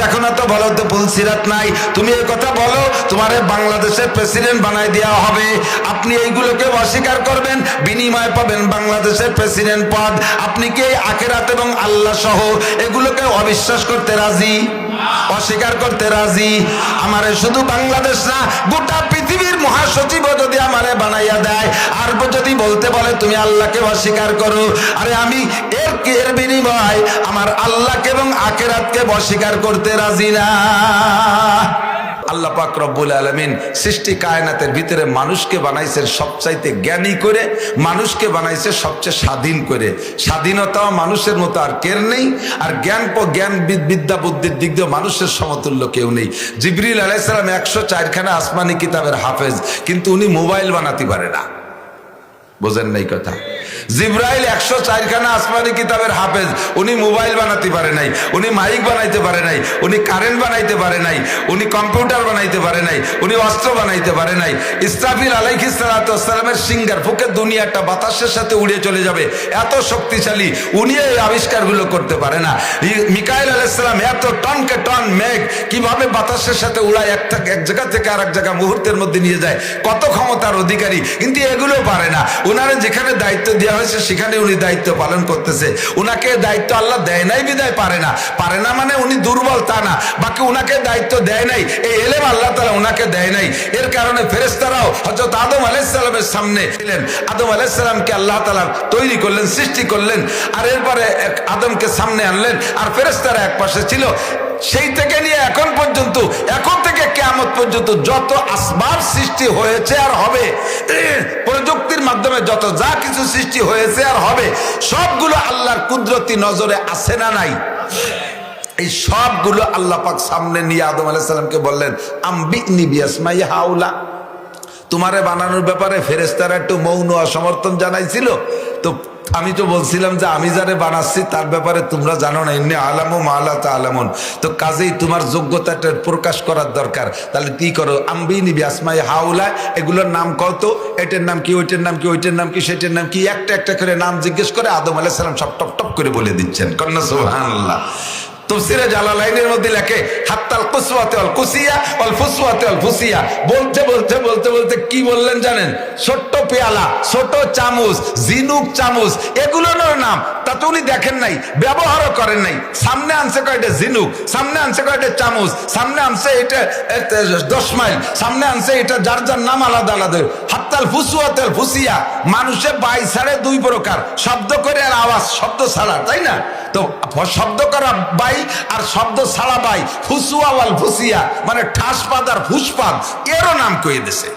দেখো না তো, বলো তো পুলসিরাত নাই? তুমি এই কথা বলো, তোমারে বাংলাদেশের প্রেসিডেন্ট বানাই দেওয়া হবে, আপনি এইগুলোকে অস্বীকার করবেন, বিনিময় পাবেন বাংলাদেশের প্রেসিডেন্ট পদ। আপনি কি এই আখিরাত এবং আল্লাহ সহ এগুলোকে অবিশ্বাস করতে রাজি, অস্বীকার করতে রাজি? আমারে শুধু বাংলাদেশ না, গোটা পৃথিবীর মহাসচিবও যদি আমারে বানাইয়া দেয়, আর যদি বলতে বলে তুমি আল্লাহকে অস্বীকার করো, আরে আমি এর বিনিময় আমার আল্লাহকে এবং আখিরাতকে অস্বীকার করতে রাজি না। আল্লাহ পাক রব্বুল আলামিন সৃষ্টি কায়নাতের ভিতরে মানুষকে বানাইছেন সবচাইতে জ্ঞানী করে, মানুষকে বানাইছে সবচেয়ে স্বাধীন করে। স্বাধীনতাও মানুষের মতো আর কের নেই, আর জ্ঞান বিদ্যা বুদ্ধির দিক দিয়ে মানুষের সমতুল্য কেউ নেই। জিবরিল আলাইহিস সালাম 104খানা আসমানি কিতাবের হাফেজ, কিন্তু উনি মোবাইল বানাতে পারে না। বোঝেন নাই কথা? জিব্রাইল 104খানা আসমানি কিতাবের হাফেজ, উনি মোবাইল বানাতে পারে নাই, উনি মাইক বানাইতে পারে নাই, উনি কারেন্ট বানাইতে পারে নাই, উনি কম্পিউটার বানাইতে পারে নাই, উনি অস্ত্র বানাইতে পারে নাই। ইসরাফিল আলাইহিস সালাতু ওয়াস সালামের সিঙ্গার ফুকে দুনিয়াটা বাতাসের সাথে উড়ে চলে যাবে, এত শক্তিশালী, উনি এই আবিষ্কারগুলো করতে পারে না। মিকাইল আলাইহিস সালাম এত টনকে টন মেঘ কিভাবে বাতাসের সাথে উড়ায়, এক জায়গা থেকে আরেক জায়গা মুহূর্তের মধ্যে নিয়ে যায়, কত ক্ষমতার অধিকারী, কিন্তু এগুলো পারে না। উনারে যেখানে দায়িত্ব দেওয়া হয়েছে সেখানে উনি দায়িত্ব পালন করতেছে। উনাকে দায়িত্ব আল্লাহ দেয় নাই বিদায় পারে না। পারে না মানে উনি দুর্বল তা না, বাকি উনাকে দায়িত্ব দেয় নাই, এই এলেম আল্লাহ তাআলা উনাকে দেয় নাই। এর কারণে ফেরেশতারাও হযরত আদম আলাইহিস সালামের সামনে ছিলেন। আদম আলাইহিস সালামকে আল্লাহ তাআলা তৈরি করলেন, সৃষ্টি করলেন, আর এরপরে আদমকে সামনে আনলেন, আর ফেরেশতারা এক পাশে ছিল। সেই থেকে নিয়ে এখন পর্যন্ত, এখন থেকে কিয়ামত পর্যন্ত যত আসবাব সৃষ্টি হয়েছে আর হবে, প্রযুক্তির মাধ্যমে যত যা কিছু সৃষ্টি হয়েছে আর হবে, সবগুলো আল্লাহর কুদরতি নজরে আছে না নাই? এই সবগুলো আল্লাহ পাক সামনে নিয়ে আদম আলাইহিস সালামকে বললেন, আম্বিনি বিআসমাই হাউলা। তোমারে বানানোর ব্যাপারে ফেরেশতারা একটু মৌন অসমর্থন জানাইছিল, তো আমি তো বলছিলাম যে আমি যারে বানাচ্ছি তার ব্যাপারে তোমরা জানো না, ইন্নী আলামু মা লা তা'লামুন। তো কাজেই তোমার যোগ্যতাটা প্রকাশ করার দরকার। তাহলে কি করো, আম্বিনি বিআসমাই হাউলা, এগুলোর নাম কত, এটার নাম কি, ওইটার নাম কি, ওইটার নাম কি, সেটার নাম কি, একটা একটা করে নাম জিজ্ঞেস করে আদম আলাইহিস সালাম সব টপ টপ করে বলে দিচ্ছেন। কন্যা সুবহানাল্লাহ। তাফসীরে জালালাইনের মধ্যে লেখে, হাত্তাল কুসওয়াতে ওয়াল কুসিয়া ওয়াল ফুসওয়াতে ওয়াল ফুসিয়া। বলতে কি বললেন জানেন? ছোট্ট পেয়ালা, ছোট চামচ, জিনুক চামচ, এগুলোর নাম তাতে উনি দেখেন নাই, ব্যবহারও করেন নাই। সামনে আনছে কয়টা জিনুক, সামনে আনছে কয়টা চামচ, সামনে আনছে এটা 10 মাইল, সামনে আনছে এটা, যার যার নাম আলাদা আলাদা। হাত্তাল ফুসওয়াতে ওয়াল ফুসিয়া, মানুষের বাই ছাড়ে দুই প্রকার, শব্দ করে আর আওয়াজ, শব্দ ছাড়া, তাই না? তো শব্দ করা বাই আর শব্দ ছাড়া বাই, ফুসুয়া ওয়াল ফুসিয়া, মানে ঠাসপাদ আর ফুসপাদ, এরও নাম কয়ে দিছে।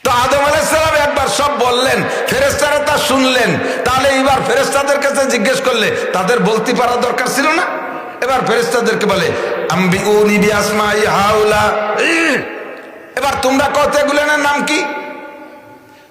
তো আদম আলাইহিস সালাম একবার সব বললেন, ফেরেশতারা তা শুনলেন। তাহলে এবার ফেরেশতাদের কাছে জিজ্ঞেস করলে তাদের বলতে পারা দরকার ছিল না? এবার ফেরেশতাদেরকে বলে, আম্বিউনি বিআসমাই হাউলা, এবার তোমরা কত এগুলোর নাম কি?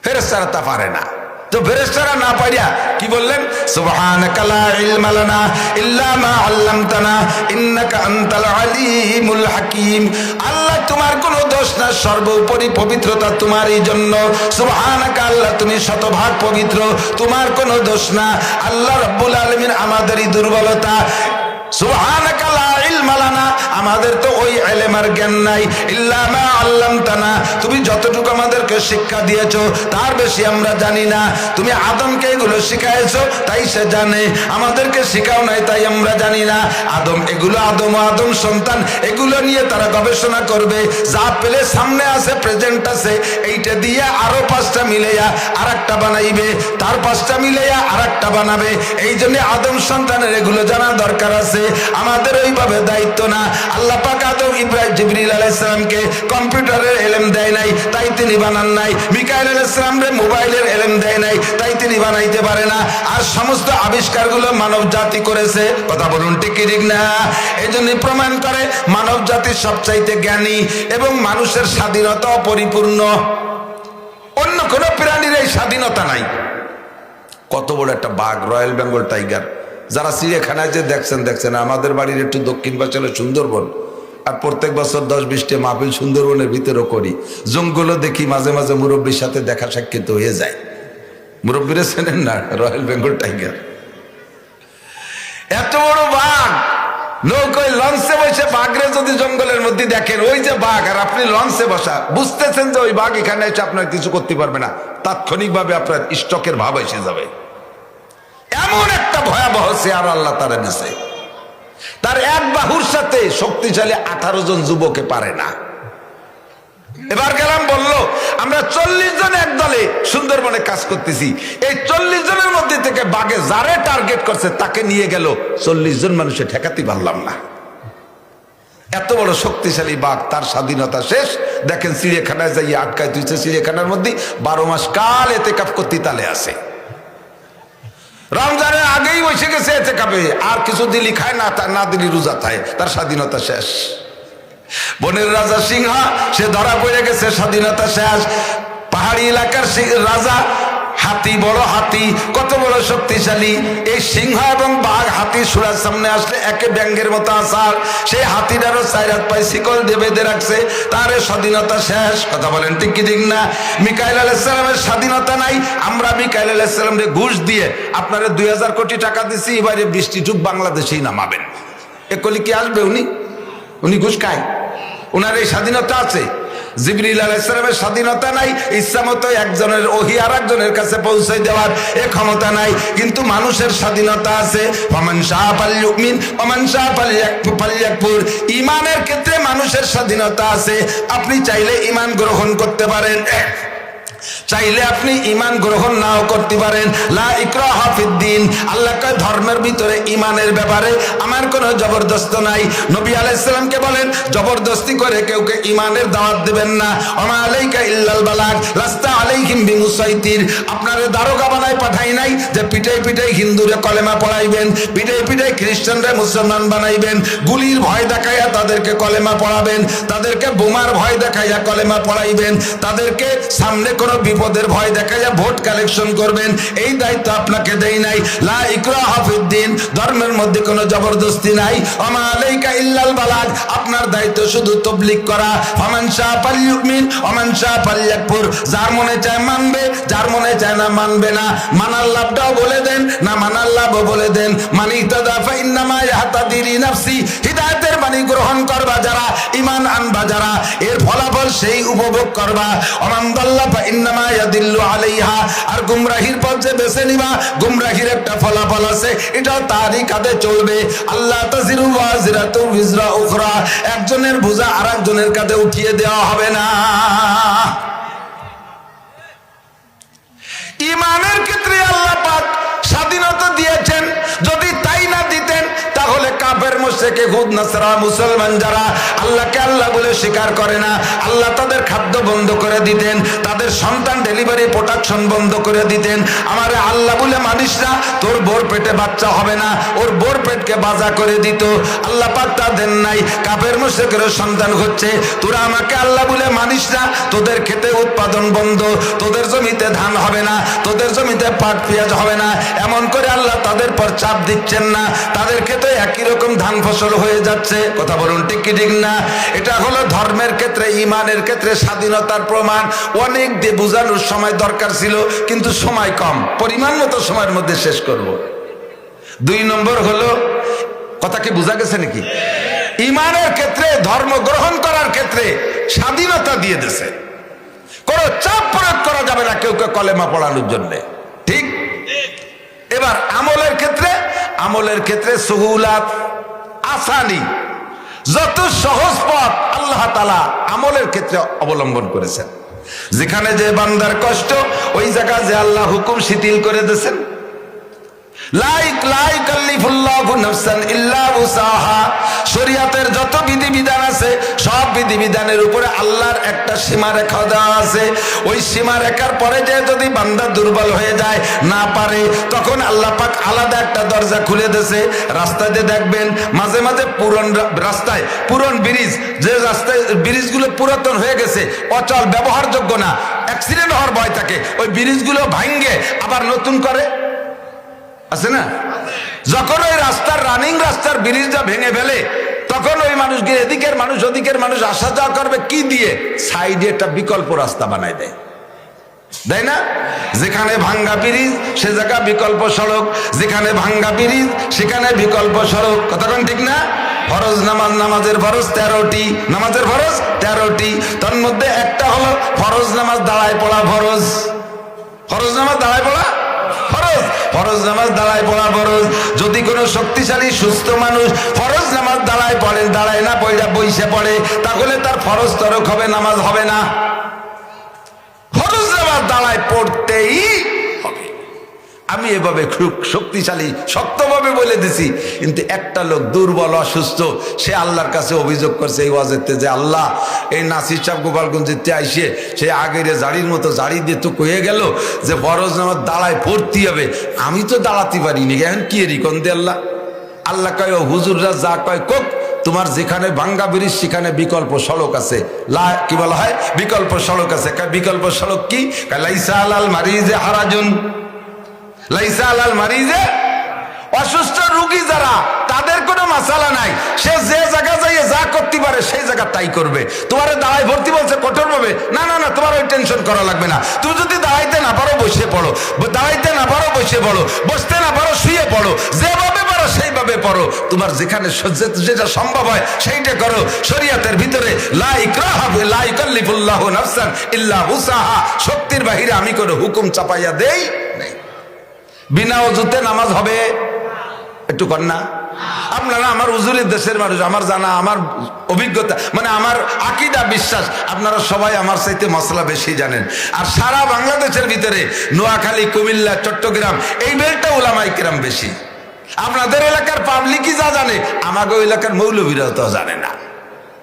ফেরেশতারা তা পারে না। তো ফেরেশতারা না পারিয়া কি বললেন? সুবহানাকা লা ইলমা লানা ইল্লা মা আল্লামতানা ইন্নাকা আনতাল আলিমুল হাকীম। আল্লাহ তোমার কোনো দোষ না, সর্বোপরি পবিত্রতা তোমারই জন্য। সুবহানাকা, আল্লাহ তুমি শতভাগ পবিত্র, তোমার কোনো দোষ না। আল্লাহ রাব্বুল আলামিন আমাদেরই দুর্বলতা। সুবহানাকা লা ইলমা লানা, আমাদের তো ওই ইলম আর জ্ঞান নাই, ইল্লা মা আল্লামতানা, তুমি যতটুকু আমাদেরকে শিক্ষা দিয়েছো তার বেশি আমরা জানি না। তুমি আদমকে এগুলো শিখাইছো তাই সে জানে, আমাদেরকে শিখাও নাই তাই আমরা জানি না। আদম এগুলো, আদম সন্তান এগুলো নিয়ে তারা গবেষণা করবে, যা পেলে সামনে আছে, প্রেজেন্ট আছে, এইটা দিয়ে আরো 5টা মিলাইয়া আরেকটা বানাইবে, তার 5টা মিলাইয়া আরেকটা বানাবে। এই জন্য আদম সন্তানের এগুলো জানা দরকার আছে। আমাদের ওইভাবে দায়িত্ব না। আল্লাহ পাক আদম ইব্রাহিম জিবরিল আলাইহিস সালামকে কম্পিউটারের ইলম দেয় নাই তাই তিনি বানান নাই, মিকাইল আলাইহিস সালামকে মোবাইলের ইলম দেয় নাই তাই তিনি বানাইতে পারে না। আর সমস্ত আবিষ্কারগুলো মানব জাতি করেছে। কথা বলুন ঠিক কি ঠিক না? এই জন্য প্রমাণ করে মানব জাতি সবচাইতে জ্ঞানী এবং মানুষের স্বাধীনতা পরিপূর্ণ। অন্য কোনো প্রাণীর এই স্বাধীনতা নাই। কত বড় একটা বাঘ, রয়্যাল বেঙ্গল টাইগার, যারা চিড়িয়াখানায় যে দেখছেন, আমাদের বাড়ির একটু দক্ষিণ পাশে সুন্দরবন, আর প্রত্যেক বছর 10-20টা মাহফিল সুন্দরবনের ভিতরেও করি। জঙ্গলও দেখি, মাঝে মাঝে মুরব্বীর সাথে দেখা সাক্ষাৎ হয়ে যায়। মুরব্বীরা চেনেন না রয়্যাল বেঙ্গল টাইগার? এত বড় বাঘ নৌকোয় লঞ্চে বসে বাঘরে যদি জঙ্গলের মধ্যে দেখেন, ওই যে বাঘ আর আপনি লঞ্চে বসা, বুঝতেছেন যে ওই বাঘ এখানে এসে আপনার কিছু করতে পারবে না, তাৎক্ষণিকভাবে আপনার স্টকের ভাব এসে যাবে। এমন একটা ভয়াবহ চেহারা আল্লাহ তারা দিছে। তার এক বাহুর সাথে শক্তিশালী 18 জন যুবকে পারে না। এবার গেলাম, বললো আমরা 40 জন এক দলে সুন্দরবনে কাজ করতেছি, এই 40 জনের মধ্যে থেকে বাঘে যারে টার্গেট করছে তাকে নিয়ে গেল, 40 জন মানুষে ঠেকাতে পারলাম না। এত বড় শক্তিশালী বাঘ, তার স্বাধীনতা শেষ। দেখেন চিড়িয়াখানায় যাইয়া আটকায় তুইছে, চিড়িয়াখানার মধ্যে 12 মাস কাল এতেকাফ করতে তালে আছে। রমজানের আগেই বসে গেছে এতেকাফে, আর কিছু দিলি খায় না, না দিলি রোজা খায়, তার স্বাধীনতা শেষ। বনের রাজা সিংহা, সে ধরা পড়ে গেছে, স্বাধীনতা শেষ। পাহাড়ি এলাকার রাজা, হাতি, বড় হাতি, কত বড় শক্তিশালী। এই সিংহ এবং বাঘ, হাতি সুরার সামনে আসলে একে ব্যাঙ্গের মতো আসার, সেই হাতিটারও 4 হাত পায়ে শিকল দিয়ে বেঁধে রাখছে, তার স্বাধীনতা শেষ। কথা বলেন ঠিক কি ঠিক না? মিকাইল আলাইহিস সালামের স্বাধীনতা নাই। আমরা মিকাইল আলাইহিস সালামকে ঘুষ দিয়ে আপনারা 2000 কোটি টাকা দিছি, এবারে বৃষ্টিটুক বাংলাদেশেই নামাবেন। এ কলি কি আসবে? উনি ঘুষ খায়? উনার এই স্বাধীনতা আছে? জিবরিল আলাইহিস সালামের স্বাধীনতা নাই, ইচ্ছা মতো একজনের ওহী আর একজনের কাছে পৌঁছে দেওয়ার এ ক্ষমতা নাই। কিন্তু মানুষের স্বাধীনতা আছে। ফামান শাআ ফালইউমিন ওয়া মান শাআ ফালইয়াকফুর। ঈমানের ক্ষেত্রে মানুষের স্বাধীনতা আছে। আপনি চাইলে ঈমান গ্রহণ করতে পারেন, চাইলে আপনি ঈমান গ্রহণ নাও করতে পারেন। লা ইকরাহা ফিদ্দিন। আল্লাহ কয় ধর্মের ভিতরে ঈমানের ব্যাপারে আমার কোনো জবরদস্ত নাই। নবী আলাইহিস সালামকে বলেন জবরদস্তি করে কেউকে ঈমানের দাওয়াত দিবেন না। ওমা আলাইকা ইল্লাল বালাগ লাস্তা আলাইহিম বিমুসাইতির। আপনারে দারোগা বানাই পাঠাই নাই যে পিটাই পিটাই হিন্দুরে কলেমা পড়াইবেন, পিটাই পিটাই খ্রিস্টানরে মুসলমান বানাইবেন, গুলির ভয় দেখাইয়া তাদেরকে কলেমা পড়াবেন, তাদেরকে বোমার ভয় দেখাইয়া কলেমা পড়াইবেন, তাদেরকে সামনে কোনো বিপদের ভয় দেখাইয়া ভোট কালেকশন করবেন, এই দায়িত্ব আপনাকে দেই নাই। লা ইকরাহা ফিদ্দিন। ধর্মের মধ্যে কোনো জবরদস্তি নাই। ওমা আলাইকা ইল্লাল বালাগ। আপনার দায়িত্ব শুধু তাবলীগ করা। ফামান শাআ ফালইউমিন ওয়া মান শাআ ফালইয়াকফুর। যার মনে চায় মানবে, যার মনে চায় না মানবে না। মানার লাভটাও বলে দেন, না মানার লাভও বলে দেন। মান ইহতাদা ফা ইন্নামা ইয়াহতাদি লিনাফসি। হিদায়াতের বাণী গ্রহণ করবা যারা, ঈমান আনবা যারা, এর ফলাফল সেই উপভোগ করবা। ওমান দাল্লা ফা ইন্নামা ইয়াদিল্লু আলাইহা। আর গুমরাহির পথ যে বেছে নিবা, গুমরাহির একটা ফলাফল আছে, এটাও তারই কাঁধে চলবে। আল্লাহ তাজিরু ওয়াজিরাতু বিজরা উখরা। একজনের বোঝা আরেকজনের কাঁধে উঠিয়ে দেওয়া হবে না। ঈমানের ক্ষেত্রে আল্লাহ পাক স্বাধীনতা দিয়েছেন। যদি তাই না দিতেন তাহলে কাফের মুশরিক ইহুদ নাসারা মুসলমান যারা আল্লাহকে আল্লাহ বলে স্বীকার করে না, আল্লাহ তাদের খাদ্য বন্ধ করে দিতেন, তাদের সন্তান ডেলিভারি প্রোডাকশন বন্ধ করে দিতেন। আমারে আল্লাহ বলে মানিস না, তোর বোর পেটে বাচ্চা হবে না, ওর বোর পেটকে বাজা করে দিত। আল্লাহ পাক তা দেন নাই। কাফের মুশরিকের সন্তান হচ্ছে, তোরা আমাকে আল্লাহ বলে মানিস না, তোদের খেতে উৎপাদন বন্ধ, তোদের জমিতে ধান হবে না, তোদের জমিতে পাট পেঁয়াজ হবে না। এমন করে আল্লাহ তাদের পর চাপ দিচ্ছেন না, তাদের ক্ষেত্রে একই রকম ধান ফসল হয়ে যাচ্ছে। কথা বলুন ঠিক কি ঠিক না? এটা হলো ধর্মের ক্ষেত্রে, ঈমানের ক্ষেত্রে স্বাধীনতার প্রমাণ। অনেক দিয়ে বোঝানোর সময় দরকার ছিল, কিন্তু সময় কম, পরিমাণ মতো সময়ের মধ্যে শেষ করব। 2 নম্বর হলো, কথা কি বোঝা গেছে নাকি? ঈমানের ক্ষেত্রে, ধর্ম গ্রহণ করার ক্ষেত্রে স্বাধীনতা দিয়ে দিয়েছে। কোনো চাপ প্রয়োগ করা যাবে না কেউকে কলেমা পড়ানোর জন্য, ঠিক? এবার আমলের ক্ষেত্রে সুহুলাত, আসানি, যত সহজ পথ আল্লাহ তাআলা আমলের ক্ষেত্রে অবলম্বন করেছেন। যেখানে যে বান্দার কষ্ট, ওই জায়গা যে আল্লাহ হুকুম শিথিল করে দিয়েছেন। শরীয়তের যত বিধিবিধান আছে, সব বিধিবিধানের উপরে আল্লাহর একটা সীমারেখা দেওয়া আছে। ওই সীমারেখার পরে যে যদি বান্দা দুর্বল হয়ে যায়, না পারে, তখন আল্লাহ পাক আলাদা একটা দরজা খুলে দিয়েছে। রাস্তায় দেখবেন মাঝে মাঝে পুরন ব্রিজ, যে রাস্তায় ব্রিজগুলো পুরাতন হয়ে গেছে, অচল, ব্যবহারযোগ্য না, অ্যাক্সিডেন্ট হওয়ার ভয় থাকে, ওই ব্রিজগুলো ভাঙ্গে আবার নতুন করে, আছে না? যখন ওই রাস্তার ব্রিজটা ভেঙে ফেলে, তখন ওই মানুষকে, এদিকের মানুষ ওদিকের মানুষ আসা যাওয়া করবে কি দিয়ে? সাইডে একটা বিকল্প রাস্তা বানায় দেয়, তাই না? যেখানে ভাঙ্গা ব্রিজ সে জায়গা বিকল্প সড়ক, যেখানে ভাঙ্গা ব্রিজ সেখানে বিকল্প সড়ক। কথা কোন ঠিক না? ফরজ নামাজ, নামাজের ফরজ 13টি, নামাজের ফরজ 13টি। তার মধ্যে একটা হলো ফরজ নামাজ দাঁড়ায় পড়া ফরজ। ফরজ নামাজ দাঁড়ায় পড়া ফরজ, ফরজ নামাজ দাঁড়ায় পড়া ফরজ। যদি কোনো শক্তিশালী সুস্থ মানুষ ফরজ নামাজ দাঁড়ায় পড়েন, দাঁড়ায় না পড়া বইসে পড়ে, তাহলে তার ফরজ তরক হবে, নামাজ হবে না। ফরজ নামাজ দাঁড়ায় পড়তেই হবে। আমি এভাবে খুব শক্তিশালী শক্তভাবে বলে দিছি, কিন্তু একটা লোক দুর্বল অসুস্থ, সে আল্লাহর কাছে অভিযোগ করছে এই ওয়াজেতে যে আল্লাহ, এই নাসির সাহেব গোপালগঞ্জেতে আইসে সে আগের জাড়ির মতো জাড়ি দিয়ে তো কয়ে গেল যে ফরজ নামাজ দাঁড়ায় পড়তে হবে, আমি তো দাঁড়াতে পারিনি, এখন কি রিকন দে আল্লাহ। আল্লাহ কয় ও হুজুররা যা কয় কোক, তোমার যেখানে ভাঙ্গা ব্রিজ সেখানে বিকল্প সড়ক আছে। কি বলা হয়? বিকল্প সড়ক আছে। বিকল্প সড়ক কি? লাইসা আলাল মারিজে হারাজুন, লাইসা আলাল মারিজে, অসুস্থ রোগী যারা তাদের কোনো মাসালা নাই, সে যে জায়গা যাইয়ে যা করতে পারে সেই জায়গা তাই করবে। তোমার দাঁড়ায় ভর্তি বলছে কঠোর ভাবে, না না না, তোমার ওই টেনশন করা লাগবে না। তুমি যদি দাঁড়াইতে না পারো বসে পড়ো, দাঁড়াইতে না পারো বসে পড়ো, বসতে না পারো শুয়ে পড়ো, যেভাবে পারো সেইভাবে পড়ো, তোমার যেখানে যেটা সম্ভব হয় সেইটা করো। শরীয়তের ভিতরে লা ইকরাহা লা ইকাল্লিফুল্লাহু নাফসান ইল্লা উসাহা, শক্তির বাহিরে আমি কোনো হুকুম চাপাইয়া দেই নাই। বিনা ওযুতে নামাজ হবে? একটু কর না আপনারা। আমার হুজুরের দেশের মানুষ, আমার জানা, আমার অভিজ্ঞতা, মানে আমার আকীদা বিশ্বাস, আপনারা সবাই আমার চাইতে মশলা বেশি জানেন। আর সারা বাংলাদেশের ভিতরে নোয়াখালী, কুমিল্লা, চট্টগ্রাম এই বেলটা উলামায়ে কেরাম বেশি। আপনাদের এলাকার পাবলিকই যা জানে, আমাদের এলাকার মৌলবীরাও তো জানে না।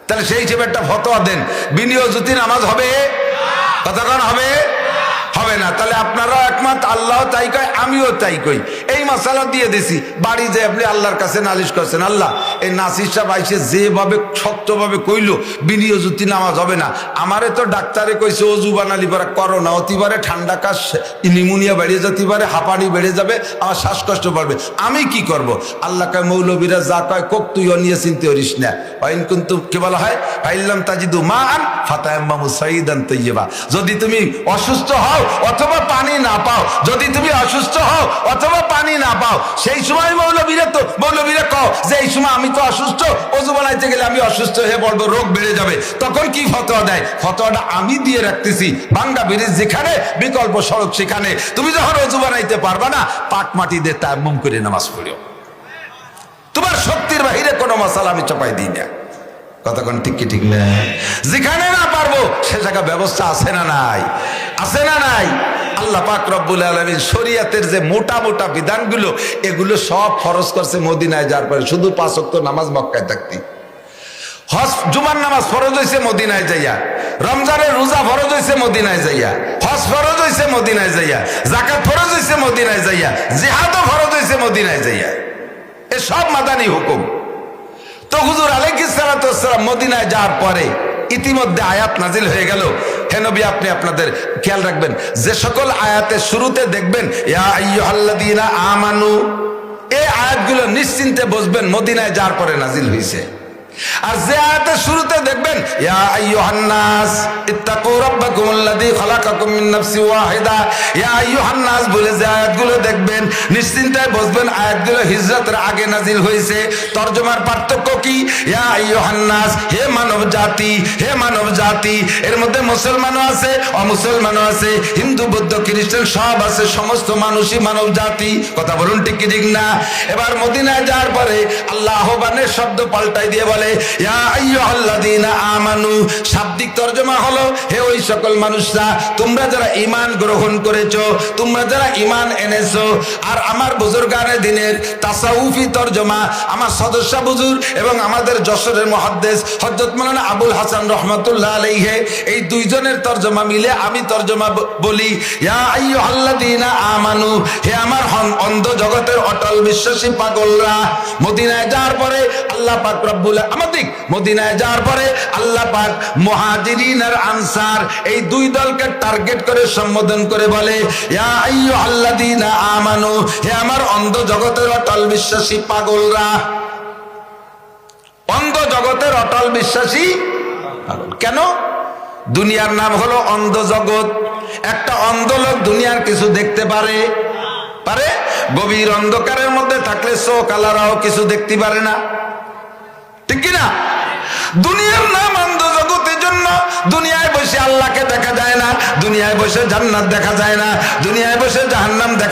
তাহলে সেই হিসেবে একটা ফতোয়া দেন, বিনা ওযুতে নামাজ হবে? কতক্ষণ হবে? হবে না। তাহলে আপনারাও একমত, আল্লাহ তাই কয়, আমিও তাই কই। এই মশালা দিয়ে দিছি, বাড়ি যে আপনি আল্লাহর কাছে নালিশ করছেন, আল্লাহ এই নাসির সাহেব আইসে যেভাবে শক্তভাবে কইলো বিনা ওযুতে নামাজ হবে না, আমারে তো ডাক্তারে কইছে অজু বানালি পারে, করোনা হতে পারে, ঠান্ডা কাশ, নিউমোনিয়া বেড়ে যেতে পারে, হাঁপানি বেড়ে যাবে, আমার শ্বাসকষ্ট বাড়বে, আমি কি করব? আল্লাহ কয় মৌলবীরা যা কয় কোক, তুইও নিয়ে চিনতে করিস না। ওয়াইন কুনতুম, কি বলা হয়, ফাইল্লাম তাজিদু মান ফাতায়াম্মামু সাইয়িদান তাইয়্যিবা। যদি তুমি অসুস্থ হও অথবা পানি না পাও, যদি তুমি অসুস্থ হও অথবা পানি না পাও, সেই সময় মৌলবীরা কও যে এই সময় আমি তো অসুস্থ, ওযু বানাইতে গেলে আমি অসুস্থ হয়ে পড়বো, রোগ বেড়ে যাবে, তখন কি ফতোয়া দেয়? ফতোয়াটা আমি দিয়ে রাখতেছি, ভাঙ্গা ব্রিজ যেখানে, বিকল্প সড়ক সেখানে। তুমি যখন ওযু বানাইতে পারবা না, পাক মাটি দিয়ে তায়াম্মুম করে নামাজ পড়িও। তোমার শক্তির বাহিরে কোনো মাসালা আমি চাপাই দিই না। কতক্ষণ ঠিক কি ঠিক না? যেখানে না পারবো সে জায়গা ব্যবস্থা আছে না নাই? আছে না নাই? আল্লাহ পাক রব্বুল আলামিন শরীয়তের যে মোটা মোটা বিধানগুলো, এগুলো সব ফরজ করছে মদিনায় যাওয়ার পরে। শুধু 5 ওয়াক্ত নামাজ মক্কায় থাকতি, হজ জুমার নামাজ ফরজ হয়েছে মদিনায় যাইয়া, রমজানের রোজা ফরজ হয়েছে মদিনায় যাইয়া, হজ ফরজ হয়েছে মদিনায় যাইয়া, যাকাত ফরজ হয়েছে মদিনায় যাইয়া, জিহাদও ফরজ হয়েছে মদিনায় যাইয়া। এ সব মাদানী হুকুম। তো হুজুর আলাইহিস সালাতু ওয়াস সালাম মদিনায় যাওয়ার পরে ইতিমধ্যে আয়াত নাজিল হয়ে গেল। হে নবী, আপনি আপনাদের খেয়াল রাখবেন, যে সকল আয়াতের শুরুতে দেখবেন ইয়া আইয়ুহাল্লাযীনা আমানু, এই আয়াতগুলো নিশ্চিন্তে বসবেন মদিনায় যাওয়ার পরে নাজিল হয়েছে। আর যে আয়াতের শুরুতে দেখবেন ইয়া আইয়ুহান নাস ইত্তাকু রাব্বাকুমুল্লাযী খালাকাকুম মিন নাফসিন ওয়াহিদা, ইয়া আইয়ুহান নাস বলে যে আয়াতগুলো দেখবেন, নিশ্চিন্তায় বসবেন আয়াতগুলো হিজরতের আগে নাজিল হয়েছে। তরজমার পার্থক্য কি? ইয়া আইয়ুহান নাস, হে মানব জাতি, হে মানব জাতি। এর মধ্যে মুসলমানও আছে, অমুসলমানও আছে, হিন্দু বৌদ্ধ খ্রিস্টান সব আছে, সমস্ত মানুষই মানব জাতি। কথা বলুন ঠিক কি ঠিক না? এবার মদিনায় যাওয়ার পরে আল্লাহ আহ্বানের শব্দ পাল্টাই দিয়ে বলে ইয়া আইয়ুহাল্লাযীনা আমানু। শাব্দিক তরজমা হলো হে ওই সকল মানুষরা, তোমরা যারা ঈমান গ্রহণ করেছো, তোমরা যারা ঈমান এনেছো। আর আমার বুজুর্গানে দিনের তাসাউফি তরজমা আমার সদস্য বুজুর এবং আমাদের যশোরের মুহাদ্দিস হযরত মাওলানা আবুল হাসান রাহমাতুল্লাহ আলাইহি, এই দুইজনের তরজমা মিলে আমি তরজমা বলি ইয়া আইয়ুহাল্লাযীনা আমানু, হে আমার অন্ধ জগতের অটল বিশ্বাসী পাগলরা। মদিনায় যাওয়ার পরে আল্লাহ পাক রব্বুল আমাদিক, মদিনায় যাওয়ার পরে আল্লাহ পাক মুহাজিরিন আর আনসার এই দুই দলকে টার্গেট করে সম্বোধন করে বলে ইয়া আইয়ুহাল্লাযীনা আমানু, হে আমার অন্ধ জগতের অটল বিশ্বাসী পাগলরা। অন্ধ জগতের অটল বিশ্বাসী পাগল কেন? দুনিয়ার নাম হলো অন্ধ জগৎ। একটা অন্ধ লোক দুনিয়ার কিছু দেখতে পারে, গভীর অন্ধকারের মধ্যে থাকলে চোখ আলারাও কিছু দেখতে পারে না। কিনা? দুনিয়ার নাম আনন্দ জগতের জন্য। দুনিয়ায় বসে আল্লাহকে দেখা যায় না, দুনিয়ায় বসে জান্নাত দেখা যায় না, দুনিয়ায় বসে জাহান্নাম দেখা